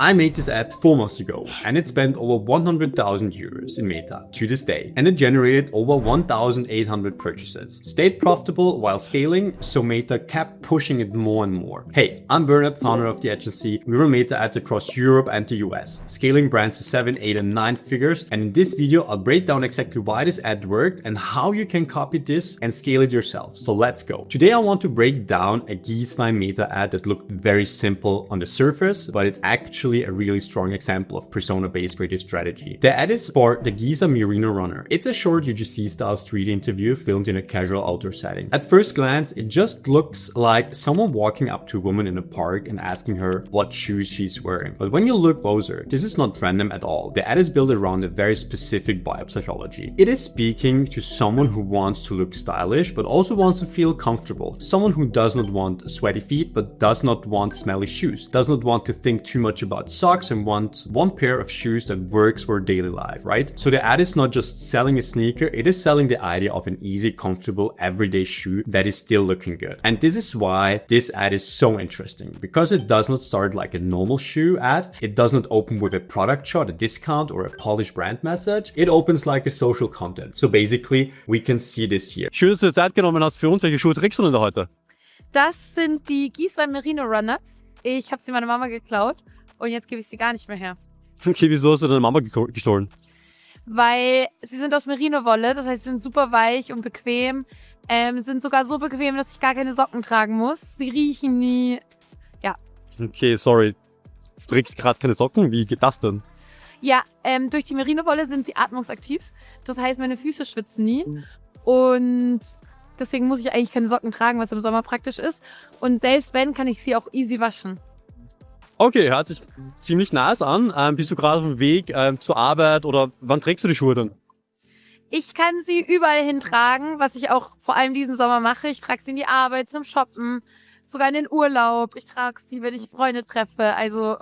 I made this ad 4 months ago and it spent over 100,000 euros in Meta to this day, and it generated over 1,800 purchases. Stayed profitable while scaling, so Meta kept pushing it more and more. Hey, I'm Bernhard, founder of the Adgency. We run Meta ads across Europe and the US, scaling brands to 7, 8 and 9 figures, and in this video I'll break down exactly why this ad worked and how you can copy this and scale it yourself. So let's go. Today I want to break down a Gießwein Meta ad that looked very simple on the surface, but it's actually a really strong example of persona-based creative strategy. The ad is for the Giza Merino Runner. It's a short UGC style street interview filmed in a casual outdoor setting. At first glance, it just looks like someone walking up to a woman in a park and asking her what shoes she's wearing. But when you look closer, this is not random at all. The ad is built around a very specific vibe psychology. It is speaking to someone who wants to look stylish, but also wants to feel comfortable. Someone who does not want sweaty feet, but does not want smelly shoes. Does not want to think too much about socks and wants one pair of shoes that works for daily life, right? So the ad is not just selling a sneaker, it is selling the idea of an easy, comfortable, everyday shoe that is still looking good. And this is why this ad is so interesting, because it does not start like a normal shoe ad. It does not open with a product shot, a discount, or a polished brand message. It opens like a social content. So basically, we can see this here. Schön, dass du dir Zeit genommen hast für uns. Welche Schuhe trägst du denn da heute? Das sind die Gießwein Merino Runners. Ich habe sie meiner Mama geklaut und jetzt gebe ich sie gar nicht mehr her. Okay, wieso hast du deine Mama gestohlen? Weil sie sind aus Merino-Wolle, das heißt, sie sind super weich und bequem. Sind sogar so bequem, dass ich gar keine Socken tragen muss. Sie riechen nie. Ja. Okay, sorry. Du trägst gerade keine Socken? Wie geht das denn? Ja, durch die Merino-Wolle sind sie atmungsaktiv. Das heißt, meine Füße schwitzen nie. Und deswegen muss ich eigentlich keine Socken tragen, was im Sommer praktisch ist. Und selbst wenn, kann ich sie auch easy waschen. Okay, hört sich ziemlich nice an. Bist du gerade auf dem Weg zur Arbeit oder wann trägst du die Schuhe denn? Ich kann sie überall hintragen, was ich auch vor allem diesen Sommer mache. Ich trage sie in die Arbeit, zum Shoppen, sogar in den Urlaub. Ich trage sie, wenn ich Freunde treffe. Also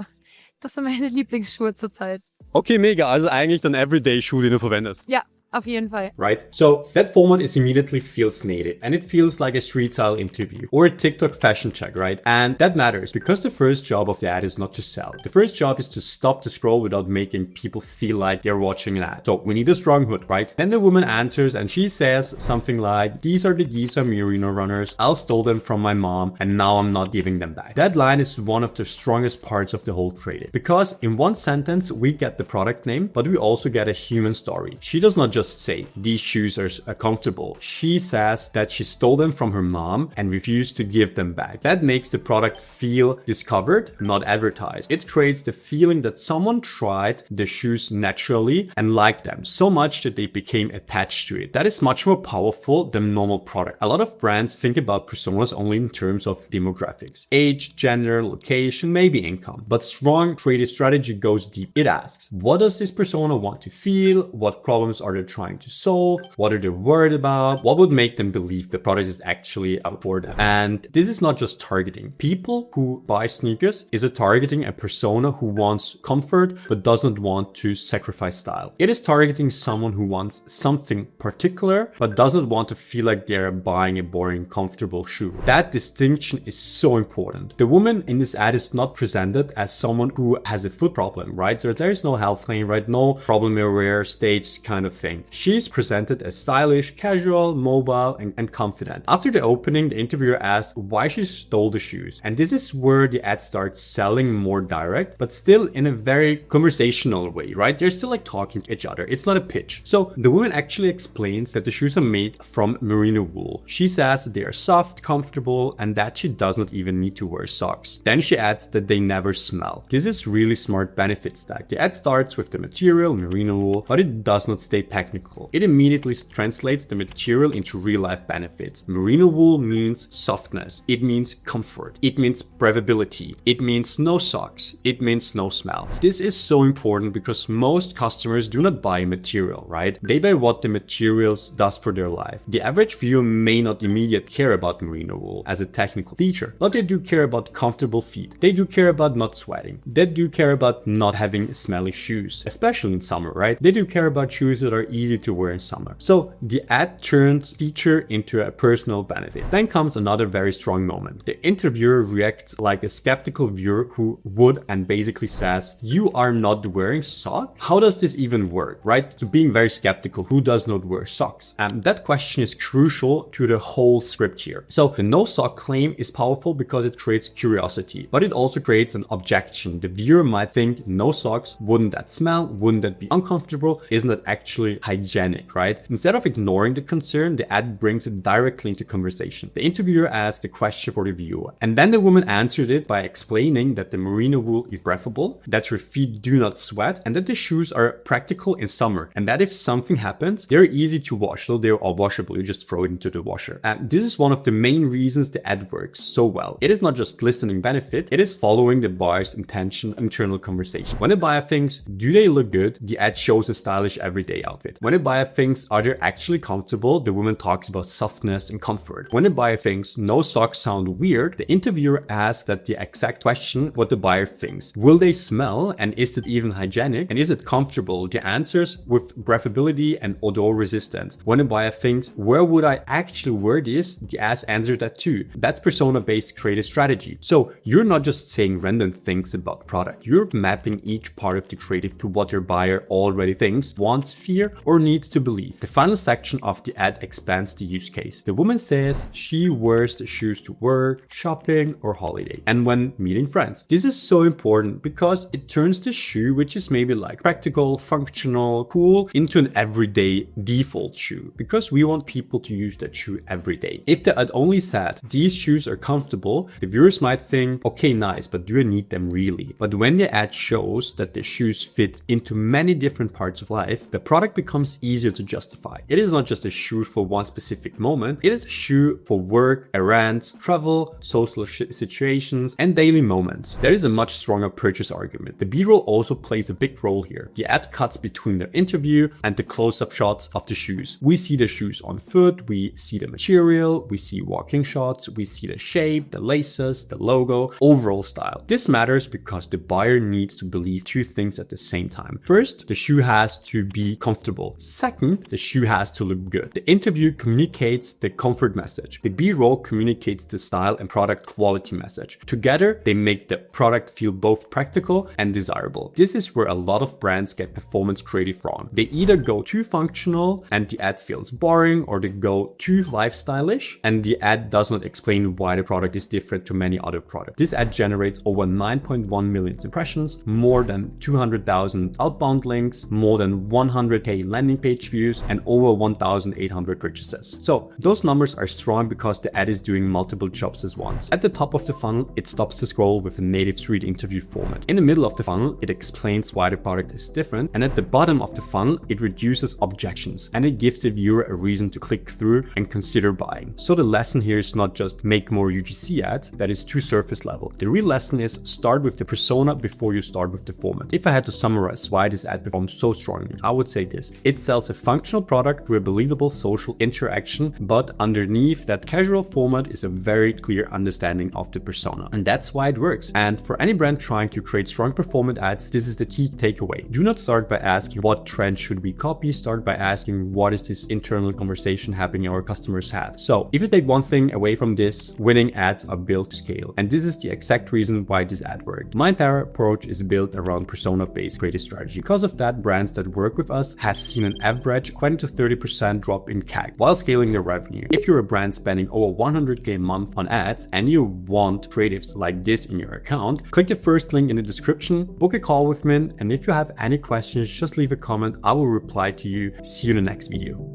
das sind meine Lieblingsschuhe zurzeit. Okay, mega. Also eigentlich dann Everyday-Schuh, den du verwendest. Ja. Auf jeden Fall. Right? So that format is immediately feels native and it feels like a street style interview or a TikTok fashion check, right? And that matters because the first job of the ad is not to sell. The first job is to stop the scroll without making people feel like they're watching an ad. So we need a strong hook, right? Then the woman answers and she says something like, "These are the Giza Merino runners. I stole them from my mom and now I'm not giving them back." That line is one of the strongest parts of the whole creative because in one sentence we get the product name, but we also get a human story. She does not just say these shoes are comfortable. She says that she stole them from her mom and refused to give them back. That makes the product feel discovered, not advertised. It creates the feeling that someone tried the shoes naturally and liked them so much that they became attached to it. That is much more powerful than normal product. A lot of brands think about personas only in terms of demographics, age, gender, location, maybe income. But strong creative strategy goes deep. It asks, what does this persona want to feel? What problems are they trying to solve? What are they worried about? What would make them believe the product is actually out for them? And this is not just targeting. People who buy sneakers is targeting a persona who wants comfort but does not want to sacrifice style. It is targeting someone who wants something particular but does not want to feel like they're buying a boring, comfortable shoe. That distinction is so important. The woman in this ad is not presented as someone who has a foot problem, right? There is no health claim, right? No problem aware stage kind of thing. She's presented as stylish, casual, mobile, and confident. After the opening, the interviewer asked why she stole the shoes. And this is where the ad starts selling more direct, but still in a very conversational way, right? They're still like talking to each other. It's not a pitch. So the woman actually explains that the shoes are made from merino wool. She says that they are soft, comfortable, and that she does not even need to wear socks. Then she adds that they never smell. This is really smart benefit stack. The ad starts with the material, merino wool, but it does not stay technical. It immediately translates the material into real-life benefits. Merino wool means softness. It means comfort. It means breathability. It means no socks. It means no smell. This is so important because most customers do not buy a material, right? They buy what the material does for their life. The average viewer may not immediately care about merino wool as a technical feature, but they do care about comfortable feet. They do care about not sweating. They do care about not having smelly shoes, especially in summer, right? They do care about shoes that are easy easy to wear in summer. So the ad turns feature into a personal benefit. Then comes another very strong moment. The interviewer reacts like a skeptical viewer who would and basically says, "You are not wearing socks? How does this even work?" Right? So being very skeptical, who does not wear socks? And that question is crucial to the whole script here. So the no sock claim is powerful because it creates curiosity, but it also creates an objection. The viewer might think, no socks, wouldn't that smell? Wouldn't that be uncomfortable? Isn't that actually hygienic, right? Instead of ignoring the concern, the ad brings it directly into conversation. The interviewer asked the question for the viewer, and then the woman answered it by explaining that the merino wool is breathable, that her feet do not sweat, and that the shoes are practical in summer, and that if something happens, they're easy to wash, so they are washable. You just throw it into the washer. And this is one of the main reasons the ad works so well. It is not just listening benefit, it is following the buyer's intention, internal conversation. When a buyer thinks, do they look good? The ad shows a stylish everyday outfit. When a buyer thinks, are they actually comfortable? The woman talks about softness and comfort. When a buyer thinks, no socks sound weird, the interviewer asks that the exact question what the buyer thinks. Will they smell? And is it even hygienic? And is it comfortable? The answers with breathability and odor resistance. When a buyer thinks, where would I actually wear this? The ads answer that too. That's persona-based creative strategy. So you're not just saying random things about product. You're mapping each part of the creative to what your buyer already thinks, wants, fear, or needs to believe. The final section of the ad expands the use case. The woman says she wears the shoes to work, shopping, or holiday, and when meeting friends. This is so important because it turns the shoe, which is maybe like practical, functional, cool, into an everyday default shoe, because we want people to use that shoe every day. If the ad only said, these shoes are comfortable, the viewers might think, okay, nice, but do I need them really? But when the ad shows that the shoes fit into many different parts of life, the product becomes easier to justify. It is not just a shoe for one specific moment, it is a shoe for work, errands, travel, social situations, and daily moments. There is a much stronger purchase argument. The B-roll also plays a big role here. The ad cuts between the interview and the close-up shots of the shoes. We see the shoes on foot, we see the material, we see walking shots, we see the shape, the laces, the logo, overall style. This matters because the buyer needs to believe two things at the same time. First, the shoe has to be comfortable. Second, the shoe has to look good. The interview communicates the comfort message. The B-roll communicates the style and product quality message. Together, they make the product feel both practical and desirable. This is where a lot of brands get performance creative wrong. They either go too functional and the ad feels boring, or they go too lifestyleish and the ad does not explain why the product is different to many other products. This ad generates over 9.1 million impressions, more than 200,000 outbound links, more than 100k landing page views, and over 1,800 purchases. So those numbers are strong because the ad is doing multiple jobs at once. At the top of the funnel, it stops the scroll with a native street interview format. In the middle of the funnel, it explains why the product is different, and at the bottom of the funnel, it reduces objections and it gives the viewer a reason to click through and consider buying. So the lesson here is not just make more UGC ads, that is too surface level. The real lesson is start with the persona before you start with the format. If I had to summarize why this ad performs so strongly, I would say this: it sells a functional product through a believable social interaction, but underneath that casual format is a very clear understanding of the persona, and that's why it works. And for any brand trying to create strong performance ads, this is the key takeaway. Do not start by asking what trend should we copy, start by asking what is this internal conversation happening our customers have. So if you take one thing away from this, winning ads are built to scale, and this is the exact reason why this ad worked. My entire approach is built around persona-based creative strategy. Because of that, brands that work with us have seen an average 20 to 30% drop in CAC while scaling their revenue. If you're a brand spending over 100k a month on ads and you want creatives like this in your account, click the first link in the description, book a call with me, and if you have any questions, just leave a comment. I will reply to you. See you in the next video.